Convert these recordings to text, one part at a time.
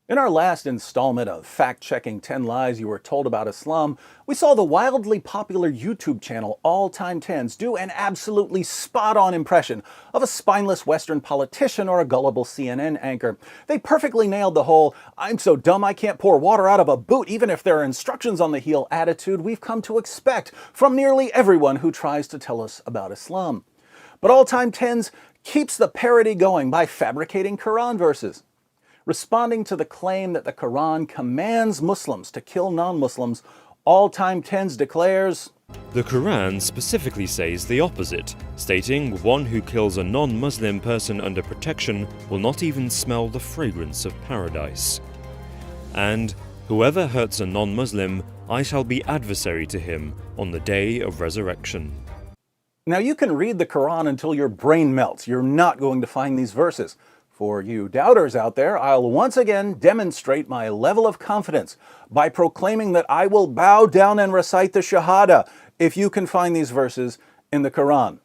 In our last installment of Fact-Checking 10 Lies You Were Told About Islam, we saw the wildly popular YouTube channel All Time Tens do an absolutely spot-on impression of a spineless Western politician or a gullible CNN anchor. They perfectly nailed the whole, "I'm so dumb I can't pour water out of a boot even if there are instructions on the heel" attitude we've come to expect from nearly everyone who tries to tell us about Islam. But All Time Tens keeps the parody going by fabricating Quran verses. Responding to the claim that the Quran commands Muslims to kill non-Muslims, All Time Tens declares, "The Quran specifically says the opposite, stating one who kills a non-Muslim person under protection will not even smell the fragrance of paradise. And whoever hurts a non-Muslim, I shall be adversary to him on the day of resurrection." Now you can read the Quran until your brain melts. You're not going to find these verses. For you doubters out there, I'll once again demonstrate my level of confidence by proclaiming that I will bow down and recite the Shahada if you can find these verses in the Quran.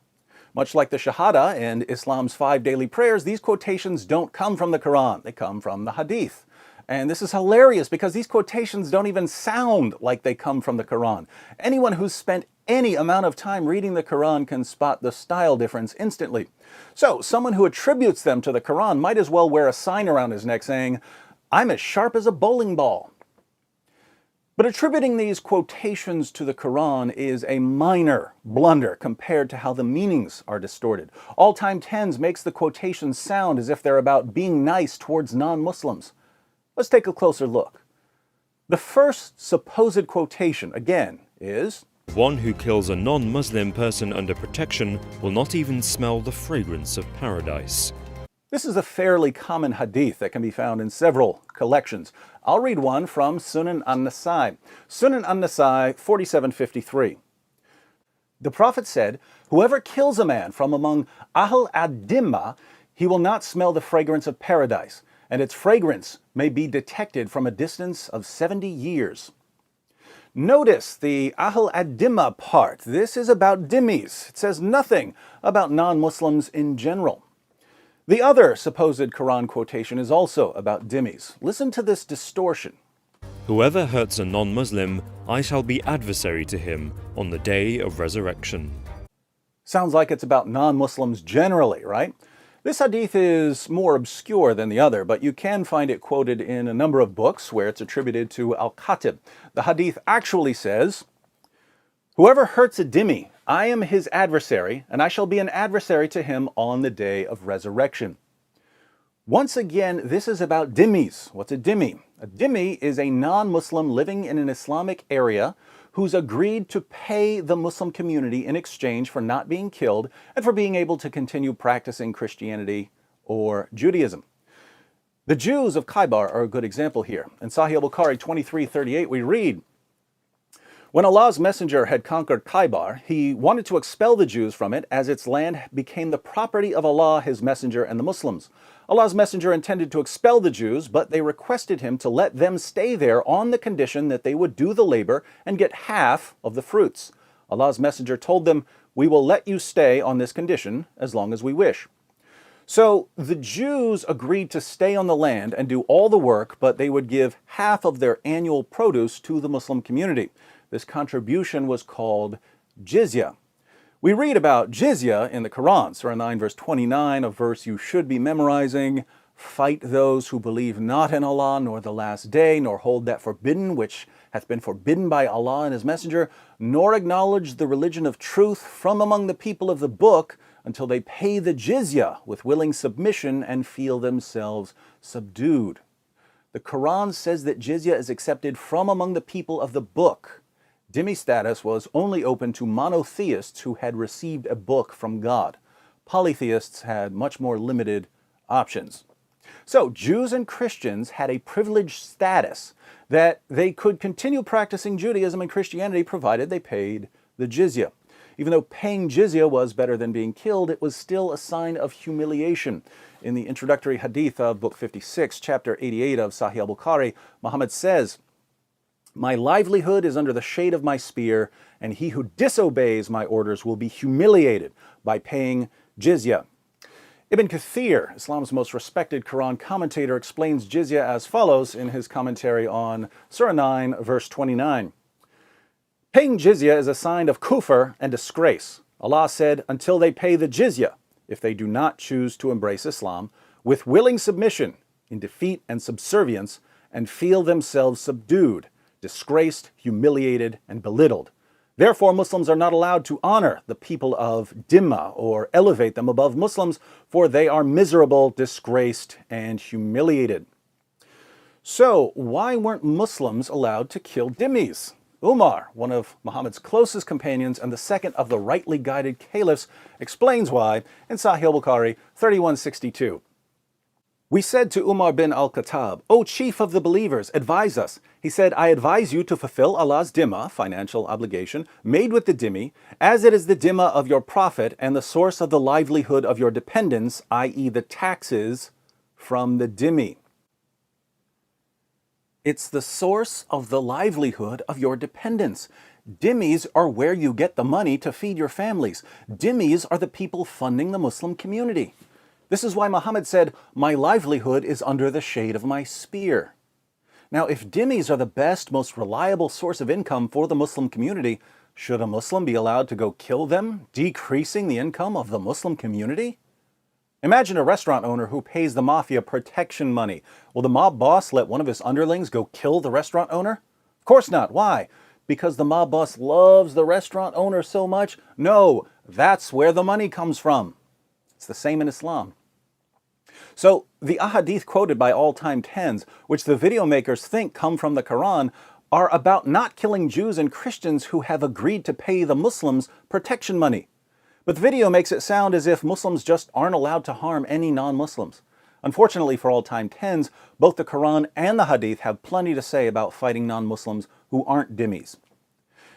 Much like the Shahada and Islam's 5 daily prayers, these quotations don't come from the Quran. They come from the Hadith. And this is hilarious because these quotations don't even sound like they come from the Quran. Anyone who's spent any amount of time reading the Quran can spot the style difference instantly. So, someone who attributes them to the Quran might as well wear a sign around his neck saying, "I'm as sharp as a bowling ball." But attributing these quotations to the Quran is a minor blunder compared to how the meanings are distorted. All Time Tens makes the quotations sound as if they're about being nice towards non-Muslims. Let's take a closer look. The first supposed quotation, again, is, "One who kills a non-Muslim person under protection will not even smell the fragrance of paradise." This is a fairly common hadith that can be found in several collections. I'll read one from Sunan an-Nasai. Sunan an-Nasai 4753. The Prophet said, "Whoever kills a man from among Ahl ad-Dimma, he will not smell the fragrance of paradise, and its fragrance may be detected from a distance of 70 years. Notice the Ahl ad-Dimma part. This is about dhimmis. It says nothing about non-Muslims in general. The other supposed Quran quotation is also about dhimmis. Listen to this distortion. "Whoever hurts a non-Muslim, I shall be adversary to him on the day of resurrection." Sounds like it's about non-Muslims generally, right? This hadith is more obscure than the other, but you can find it quoted in a number of books where it's attributed to Al-Khatib. The hadith actually says, "Whoever hurts a dhimmi, I am his adversary, and I shall be an adversary to him on the day of resurrection." Once again, this is about dhimmis. What's a dhimmi? A dhimmi is a non-Muslim living in an Islamic area who's agreed to pay the Muslim community in exchange for not being killed and for being able to continue practicing Christianity or Judaism. The Jews of Khaybar are a good example here. In Sahih al-Bukhari 23:38 we read, "When Allah's messenger had conquered Khaybar, he wanted to expel the Jews from it as its land became the property of Allah, his messenger, and the Muslims. Allah's messenger intended to expel the Jews, but they requested him to let them stay there on the condition that they would do the labor and get half of the fruits. Allah's messenger told them, 'We will let you stay on this condition as long as we wish.' So the Jews agreed to stay on the land and do all the work, but they would give half of their annual produce to the Muslim community. This contribution was called jizya. We read about jizya in the Quran, Surah 9, verse 29, a verse you should be memorizing. "Fight those who believe not in Allah, nor the last day, nor hold that forbidden which hath been forbidden by Allah and his messenger, nor acknowledge the religion of truth from among the people of the book, until they pay the jizya with willing submission and feel themselves subdued." The Quran says that jizya is accepted from among the people of the book. Dhimmi status was only open to monotheists who had received a book from God. Polytheists had much more limited options. So Jews and Christians had a privileged status that they could continue practicing Judaism and Christianity provided they paid the jizya. Even though paying jizya was better than being killed, it was still a sign of humiliation. In the introductory hadith of Book 56, Chapter 88 of Sahih al-Bukhari, Muhammad says, "My livelihood is under the shade of my spear, and he who disobeys my orders will be humiliated by paying jizya." Ibn Kathir, Islam's most respected Quran commentator, explains jizya as follows in his commentary on Surah 9, verse 29. Paying jizya is a sign of kufr and disgrace. Allah said, until they pay the jizya, if they do not choose to embrace Islam, with willing submission, in defeat and subservience, and feel themselves subdued, disgraced, humiliated, and belittled. Therefore, Muslims are not allowed to honor the people of Dhimma or elevate them above Muslims, for they are miserable, disgraced, and humiliated. So, why weren't Muslims allowed to kill dhimmis? Umar, one of Muhammad's closest companions and the second of the rightly guided caliphs, explains why in Sahih al-Bukhari 3162. We said to Umar bin al-Khattab, O chief of the believers, advise us. He said, I advise you to fulfill Allah's dhimma, financial obligation, made with the dhimmi, as it is the dhimma of your prophet and the source of the livelihood of your dependents, i.e. the taxes from the dhimmi. It's the source of the livelihood of your dependents. Dhimmis are where you get the money to feed your families. Dhimmis are the people funding the Muslim community. This is why Muhammad said, my livelihood is under the shade of my spear. Now, if dhimmis are the best, most reliable source of income for the Muslim community, should a Muslim be allowed to go kill them, decreasing the income of the Muslim community? Imagine a restaurant owner who pays the mafia protection money. Will the mob boss let one of his underlings go kill the restaurant owner? Of course not. Why? Because the mob boss loves the restaurant owner so much? No, that's where the money comes from. It's the same in Islam. So, the ahadith quoted by all-time tens, which the video makers think come from the Quran, are about not killing Jews and Christians who have agreed to pay the Muslims protection money. But the video makes it sound as if Muslims just aren't allowed to harm any non-Muslims. Unfortunately for all-time tens, both the Quran and the Hadith have plenty to say about fighting non-Muslims who aren't dhimmis.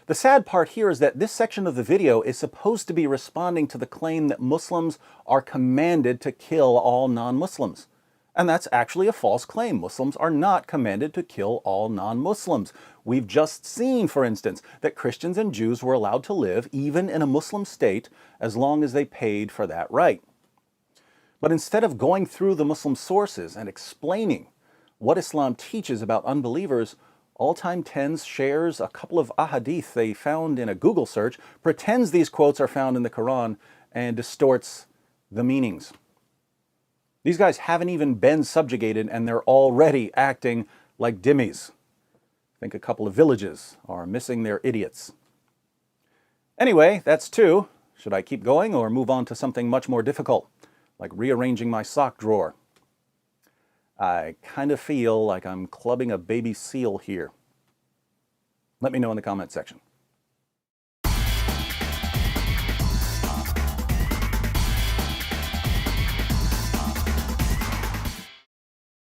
The sad part here is that this section of the video is supposed to be responding to the claim that Muslims are commanded to kill all non-Muslims. And that's actually a false claim. Muslims are not commanded to kill all non-Muslims. We've just seen, for instance, that Christians and Jews were allowed to live even in a Muslim state as long as they paid for that right. But instead of going through the Muslim sources and explaining what Islam teaches about unbelievers, All-Time Tens shares a couple of ahadith they found in a Google search, pretends these quotes are found in the Quran, and distorts the meanings. These guys haven't even been subjugated and they're already acting like dhimmis. I think a couple of villages are missing their idiots. Anyway, that's two. Should I keep going or move on to something much more difficult, like rearranging my sock drawer? I kind of feel like I'm clubbing a baby seal here. Let me know in the comment section.